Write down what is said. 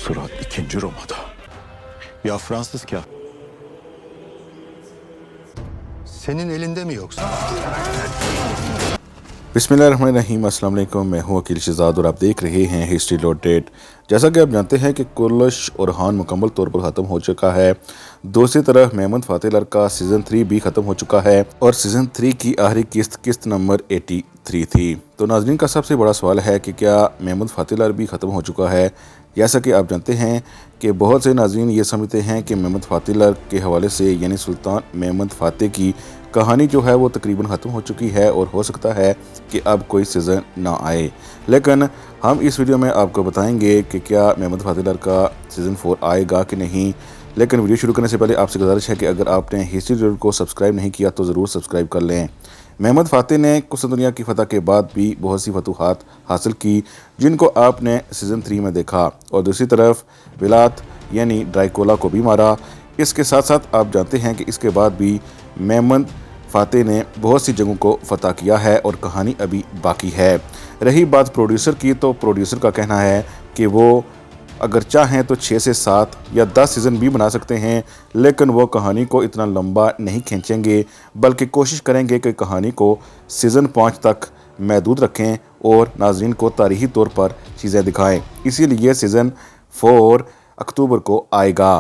Sıra 2. Roma'da. Ya Fransız kağıt. Senin elinde mi yoksa? बिस्मिल्लाहिर्रहमानिर्रहीम, अस्सलाम वालेकुम। मैं हूं अकील शहजाद और आप देख रहे हैं हिस्ट्री लोडेड। जैसा कि आप जानते हैं कि कुर्लश और हान मुकम्मल तौर पर ख़त्म हो चुका है। दूसरी तरफ मेहमद फातिलर का सीज़न 3 भी ख़त्म हो चुका है और सीज़न 3 की आखिरी किस्त नंबर 83 थी। तो नाज़रीन का सबसे बड़ा सवाल है कि क्या मेहमद फातिलर भी ख़त्म हो चुका है। जैसा कि आप जानते हैं कि बहुत से नाज़रीन ये समझते हैं कि मेहमद फातिलर के हवाले से यानी सुल्तान मेहमद फ़ातिह की कहानी जो है वो तकरीबन ख़त्म हो चुकी है और हो सकता है कि अब कोई सीज़न ना आए। लेकिन हम इस वीडियो में आपको बताएंगे कि क्या मेहमद फातिलर का सीज़न 4 आएगा कि नहीं। लेकिन वीडियो शुरू करने से पहले आपसे गुजारिश है कि अगर आपने हिस्ट्री लोडेड को सब्सक्राइब नहीं किया तो ज़रूर सब्सक्राइब कर लें। मेहमद फ़ातिह ने कुस्तुनतुनिया की फ़तह के बाद भी बहुत सी फतूहात हासिल की जिनको आपने सीज़न 3 में देखा, और दूसरी तरफ विलात यानी ड्राइकोला को भी मारा। इसके साथ साथ आप जानते हैं कि इसके बाद भी मेहमद फ़ातिह ने बहुत सी जगहों को फ़तह किया है और कहानी अभी बाकी है। रही बात प्रोड्यूसर की, तो प्रोड्यूसर का कहना है कि वो अगर चाहें तो 6 से 7 या 10 सीज़न भी बना सकते हैं, लेकिन वो कहानी को इतना लंबा नहीं खींचेंगे, बल्कि कोशिश करेंगे कि कहानी को सीज़न 5 तक महदूद रखें और नाज़रीन को तारीख़ी तौर पर चीज़ें दिखाएं। इसीलिए सीज़न 4 अक्टूबर को आएगा।